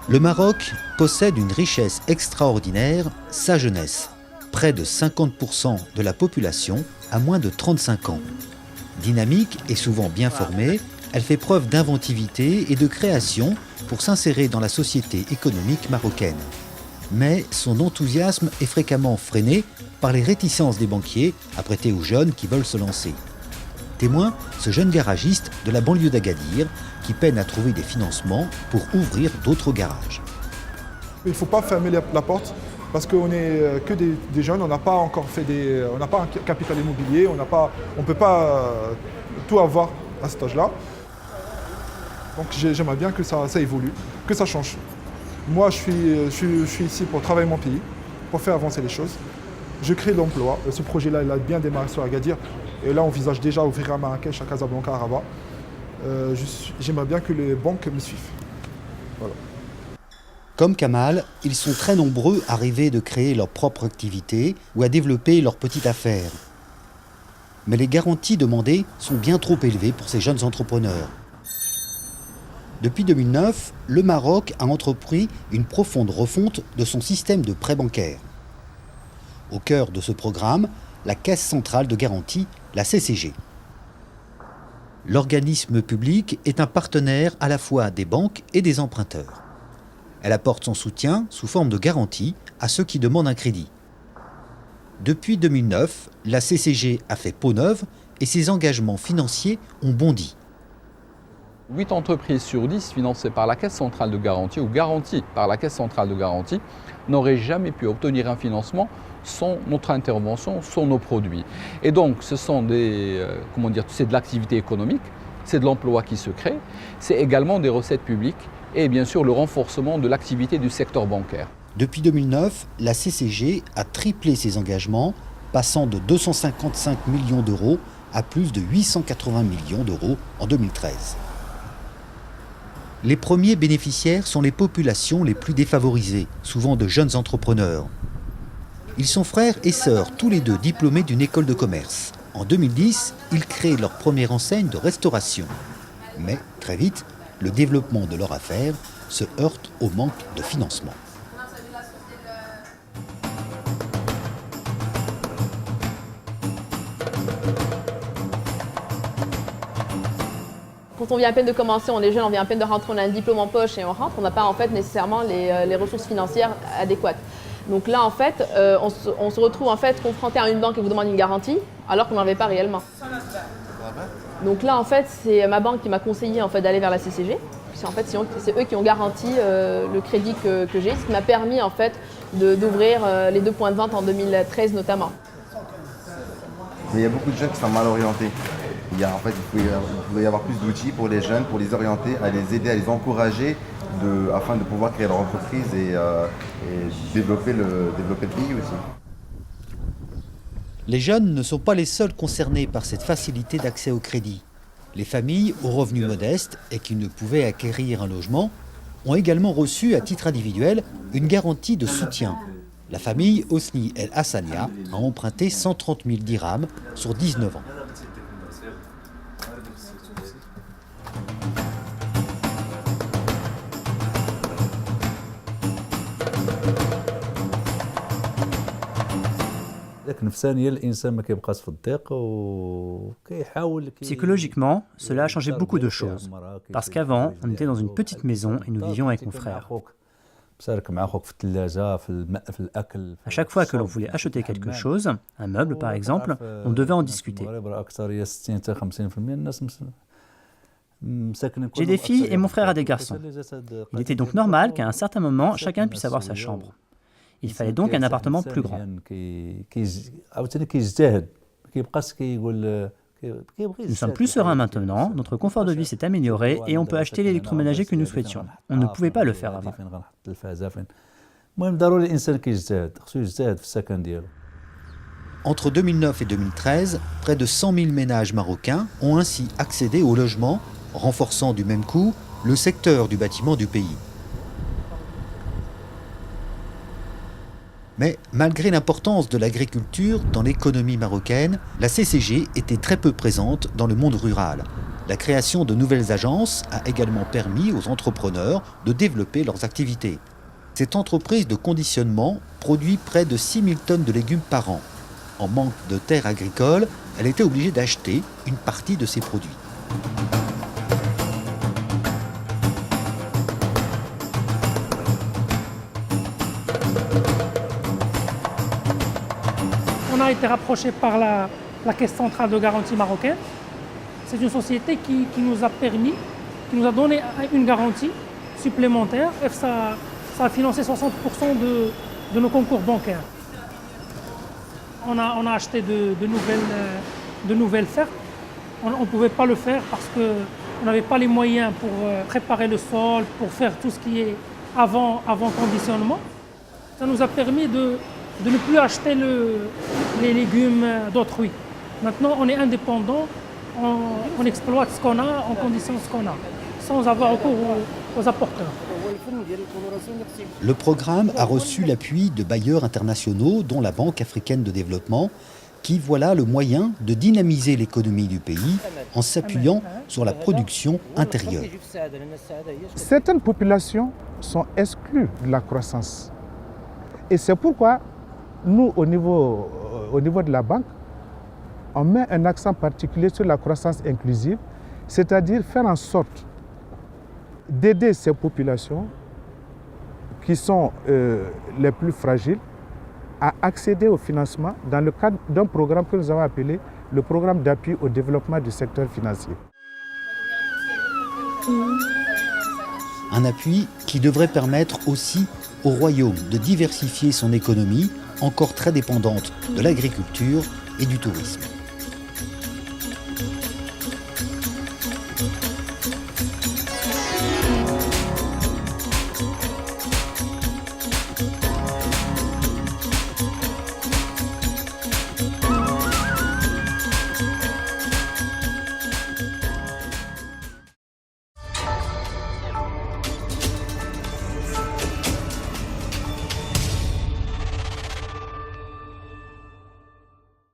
Le Maroc possède une richesse extraordinaire, sa jeunesse. Près de 50% de la population a moins de 35 ans. Dynamique et souvent bien formée, elle fait preuve d'inventivité et de création pour s'insérer dans la société économique marocaine. Mais son enthousiasme est fréquemment freiné par les réticences des banquiers à prêter aux jeunes qui veulent se lancer. Témoin, ce jeune garagiste de la banlieue d'Agadir qui peine à trouver des financements pour ouvrir d'autres garages. Il ne faut pas fermer la porte parce qu'on n'est que des jeunes, on n'a pas encore on n'a pas un capital immobilier, on ne peut pas tout avoir à cet âge-là. Donc j'aimerais bien que ça évolue, que ça change. Moi, je suis ici pour travailler mon pays, pour faire avancer les choses. Je crée de l'emploi. Ce projet-là, il a bien démarré sur Agadir. Et là, on envisage déjà ouvrir à Marrakech, à Casablanca, à Rabat. J'aimerais bien que les banques me suivent. Voilà. Comme Kamal, ils sont très nombreux à rêver de créer leur propre activité ou à développer leur petite affaire. Mais les garanties demandées sont bien trop élevées pour ces jeunes entrepreneurs. Depuis 2009, le Maroc a entrepris une profonde refonte de son système de prêts bancaires. Au cœur de ce programme, la Caisse centrale de garantie, la CCG. L'organisme public est un partenaire à la fois des banques et des emprunteurs. Elle apporte son soutien sous forme de garantie à ceux qui demandent un crédit. Depuis 2009, la CCG a fait peau neuve et ses engagements financiers ont bondi. 8 entreprises sur 10 financées par la Caisse centrale de garantie ou garanties par la Caisse centrale de garantie n'auraient jamais pu obtenir un financement sans notre intervention, sans nos produits. Et donc ce sont c'est de l'activité économique, c'est de l'emploi qui se crée, c'est également des recettes publiques et bien sûr le renforcement de l'activité du secteur bancaire. Depuis 2009, la CCG a triplé ses engagements, passant de 255 millions d'euros à plus de 880 millions d'euros en 2013. Les premiers bénéficiaires sont les populations les plus défavorisées, souvent de jeunes entrepreneurs. Ils sont frères et sœurs, tous les deux diplômés d'une école de commerce. En 2010, ils créent leur première enseigne de restauration. Mais, très vite, le développement de leur affaire se heurte au manque de financement. Quand on vient à peine de commencer, on est jeune, on vient à peine de rentrer, on a un diplôme en poche et on rentre, on n'a pas en fait nécessairement les ressources financières adéquates. Donc là en fait, on se retrouve en fait confronté à une banque qui vous demande une garantie alors qu'on n'en avait pas réellement. Donc là en fait, c'est ma banque qui m'a conseillé en fait d'aller vers la CCG. En fait, c'est eux qui ont garanti le crédit que j'ai, ce qui m'a permis en fait d'ouvrir les 2 points de vente en 2013 notamment. Mais il y a beaucoup de jeunes qui sont mal orientés. Il pouvait y avoir plus d'outils pour les jeunes, pour les orienter, à les aider, à les encourager afin de pouvoir créer leur entreprise et développer le pays aussi. Les jeunes ne sont pas les seuls concernés par cette facilité d'accès au crédit. Les familles aux revenus modestes et qui ne pouvaient acquérir un logement ont également reçu à titre individuel une garantie de soutien. La famille Osni El Hassania a emprunté 130 000 dirhams sur 19 ans. Psychologiquement, cela a changé beaucoup de choses. Parce qu'avant, on était dans une petite maison et nous vivions avec mon frère. À chaque fois que l'on voulait acheter quelque chose, un meuble par exemple, on devait en discuter. J'ai des filles et mon frère a des garçons. Il était donc normal qu'à un certain moment, chacun puisse avoir sa chambre. Il fallait donc un appartement plus grand. Nous sommes plus sereins maintenant, notre confort de vie s'est amélioré et on peut acheter l'électroménager que nous souhaitions. On ne pouvait pas le faire avant. Entre 2009 et 2013, près de 100 000 ménages marocains ont ainsi accédé au logement, renforçant du même coup le secteur du bâtiment du pays. Mais malgré l'importance de l'agriculture dans l'économie marocaine, la CCG était très peu présente dans le monde rural. La création de nouvelles agences a également permis aux entrepreneurs de développer leurs activités. Cette entreprise de conditionnement produit près de 6 000 tonnes de légumes par an. En manque de terres agricoles, elle était obligée d'acheter une partie de ses produits. On a été rapproché par la Caisse centrale de garantie marocaine. C'est une société qui nous a permis, qui nous a donné une garantie supplémentaire. Et ça a financé 60% de nos concours bancaires. On a acheté de nouvelles fermes. On ne pouvait pas le faire parce qu'on n'avait pas les moyens pour préparer le sol, pour faire tout ce qui est avant conditionnement. Ça nous a permis de ne plus acheter les légumes d'autrui. Maintenant, on est indépendant, on exploite ce qu'on a, on conditionne ce qu'on a, sans avoir recours aux apporteurs. Le programme a reçu l'appui de bailleurs internationaux, dont la Banque africaine de développement, qui voit là le moyen de dynamiser l'économie du pays en s'appuyant sur la production intérieure. Certaines populations sont exclues de la croissance. Et c'est pourquoi nous, au niveau de la banque, on met un accent particulier sur la croissance inclusive, c'est-à-dire faire en sorte d'aider ces populations qui sont les plus fragiles à accéder au financement dans le cadre d'un programme que nous avons appelé le programme d'appui au développement du secteur financier. Un appui qui devrait permettre aussi au royaume de diversifier son économie, encore très dépendante de l'agriculture et du tourisme.